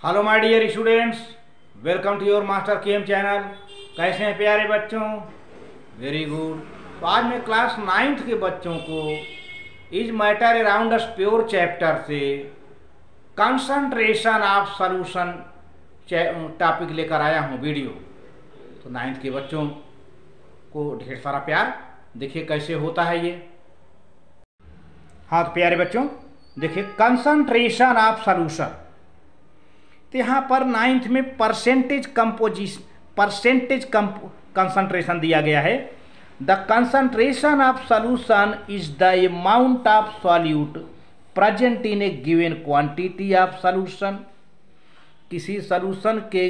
Hello my dear students, welcome to your master KM channel. कैसे हैं प्यारे बच्चों? Very good. तो आज मैं क्लास 9th के बच्चों को is matter around us pure chapter से कंसंट्रेशन ऑफ सॉल्यूशन टॉपिक लेकर आया हूँ वीडियो। तो 9th के बच्चों को ढेर सारा प्यार। देखिए कैसे होता है ये। हाँ तो प्यारे बच्चों देखिए, कंसंट्रेशन ऑफ सॉल्यूशन। तो यहाँ पर 9th में परसेंटेज कंसंट्रेशन दिया गया है। The concentration of solution is the amount of solute present in A given quantity of solution. किसी सॉल्यूशन के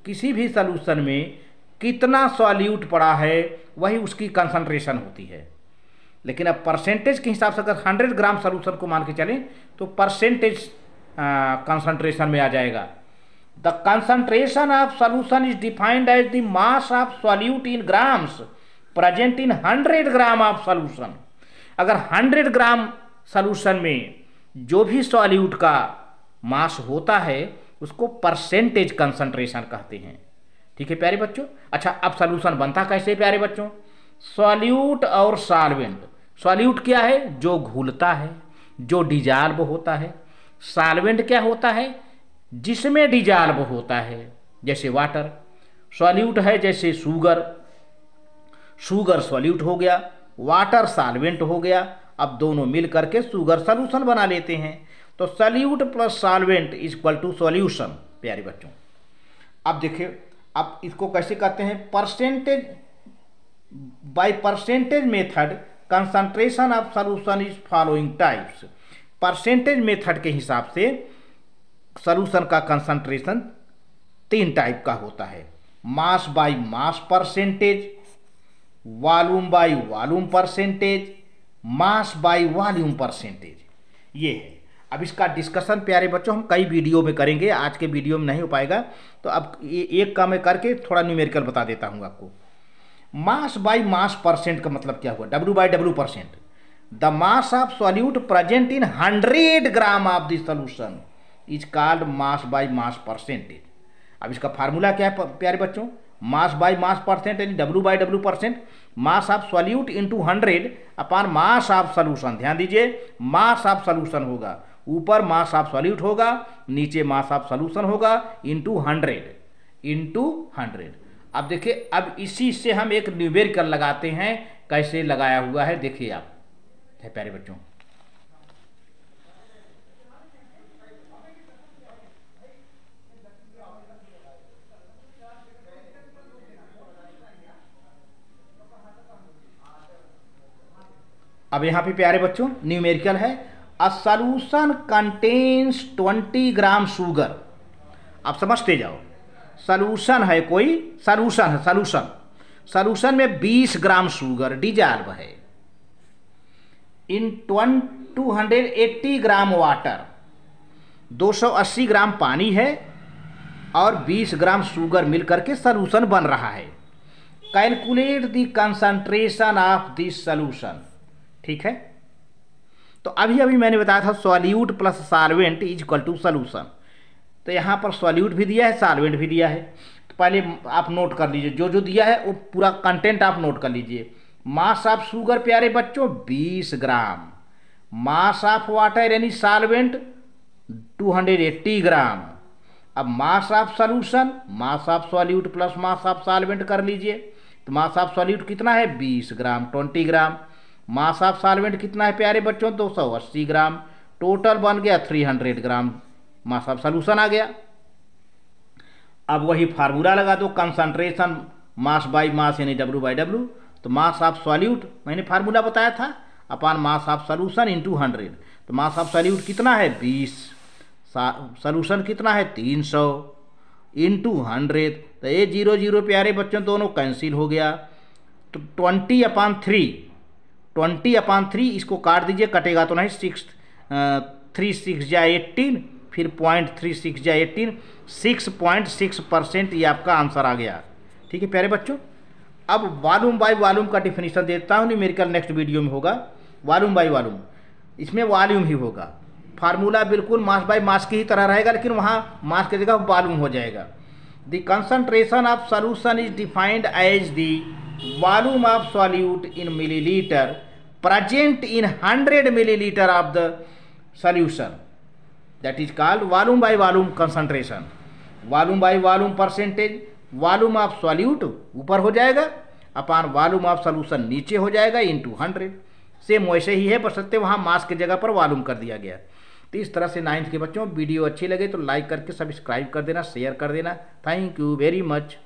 किसी भी सॉल्यूशन में कितना सॉल्यूट पड़ा है वही उसकी कंसंट्रेशन होती है। लेकिन अब परसेंटेज के हिसाब से अगर 100 ग्राम सॉल्यूशन को मान के चलें तो परसेंटेज कंसंट्रेशन में आ जाएगा। The concentration of solution is defined as the mass of solute in grams present in 100 gram of solution. अगर 100 ग्राम सॉल्यूशन में जो भी सॉल्यूट का मास होता है उसको परसेंटेज कंसंट्रेशन कहते हैं। ठीक है प्यारे बच्चों। अच्छा, अब सॉल्यूशन बनता कैसे प्यारे बच्चों? सॉल्यूट और सॉल्वेंट। सॉल्यूट क्या है? जो घुलता है, जो डिजॉल्व होता है। सॉल्वेंट क्या होता है? जिसमें डिजॉल्व होता है, जैसे वाटर। सॉल्यूट है जैसे शुगर, शुगर सॉल्यूट हो गया, वाटर सॉल्वेंट हो गया। अब दोनों मिल करके शुगर सॉल्यूशन बना लेते हैं। तो solute plus solvent is equal to solution प्यारे बच्चों। अब देखिए, अब इसको कैसे कहते हैं? Percentage by percentage method concentration of solution is following types. Percentage method के हिसाब से सॉल्यूशन का कंसंट्रेशन 3 टाइप का होता है। मास by mass percentage, volume by volume percentage, mass by volume percentage. ये है। अब इसका डिस्कशन प्यारे बच्चों हम कई वीडियो में करेंगे, आज के वीडियो में नहीं हो पाएगा। तो अब ये एक का मैं करके थोड़ा न्यूमेरिकल बता देता हूँ आपको। मास बाय मास परसेंट का मतलब क्या हुआ? W by W percent. The mass of solute present in 100 gram of the solution is called mass by mass percentage. अब इसका फार्मूला क्या है प्यारे बच्चों? मास बाय मास परसेंट यानी W by W percent. Mass of solute into 100 upon mass of solution. ध्यान दीजिए, मास of solution होगा, ऊपर मास ऑफ सॉल्यूट होगा, नीचे मास ऑफ सॉल्यूशन होगा, इंटू 100। अब देखिए, अब इसी से हम एक न्यूमेरिकल लगाते हैं। कैसे लगाया हुआ है देखिए आप है प्यारे बच्चों। अब यहां पे प्यारे बच्चों न्यूमेरिकल है। A solution contains 20 gram sugar. आप समझते जाओ, सॉल्यूशन है, कोई सॉल्यूशन है, सॉल्यूशन में 20 ग्राम शुगर डिजॉल्व है। इन 280 ग्राम वाटर, 280 ग्राम पानी है और 20 ग्राम शुगर मिलकर के सॉल्यूशन बन रहा है। Calculate the concentration of this solution. ठीक है, तो अभी अभी मैंने बताया था solute plus solvent is equal to solution. तो यहाँ पर सॉल्यूट भी दिया है, सॉल्वेंट भी दिया है। तो पहले आप नोट कर लीजिए, जो जो दिया है वो पूरा कंटेंट आप नोट कर लीजिए। मास ऑफ शुगर प्यारे बच्चों 20 ग्राम, मास ऑफ वाटर यानी सॉल्वेंट 280 ग्राम। अब मास of solution, mass of solute plus mass of solvent कर लीजिए। तो मास ऑफ सॉल्यूट कितना है? 20 ग्राम, 20 ग्राम। मास ऑफ सॉल्वेंट कितना है प्यारे बच्चों? 280 ग्राम। टोटल बन गया 300 ग्राम मास ऑफ सॉल्यूशन आ गया। अब वही फार्मूला लगा दो, कंसंट्रेशन मास बाय मास यानी W बाय W। तो मास ऑफ सॉल्यूट मैंने फार्मूला बताया था, upon mass of solution into 100। तो मास ऑफ सॉल्यूट कितना है? 20, सॉल्यूशन कितना है? 300 इंटू 100। तो ये 0 0 प्यारे बच्चों दोनों कैंसिल हो गया। तो 20/3 इसको काट दीजिए, कटेगा तो नहीं। 3 6 जा 18, फिर 0.36 जा 18, 6.6% ये आपका आंसर आ गया। ठीक है प्यारे बच्चों। अब वॉल्यूम बाय वॉल्यूम का डिफिनीशन देता हूँ, न्यूमेरिकल नेक्स्ट वीडियो में होगा। वॉल्यूम बाय वॉल्यूम, इसमें वॉल्यूम ही होगा। फार्मूला बिल्कुल मास बाय मास की ही तरह रहेगा, लेकिन वहाँ मास की जगह वॉल्यूम हो जाएगा। The concentration of solution is defined as the volume of solute in millilitre present in 100 millilitre of the solution, that is called volume by volume concentration. Volume by volume percentage, volume of solute ऊपर हो जाएगा अपान volume of solution नीचे हो जाएगा into 100। Same वैसे ही है, बशर्ते वहाँ मास की जगह पर वॉल्यूम कर दिया गया। तो इस तरह से 9th के बच्चों वीडियो अच्छी लगे तो लाइक करके सब्सक्राइब कर देना, शेयर कर देना। Thank you very much.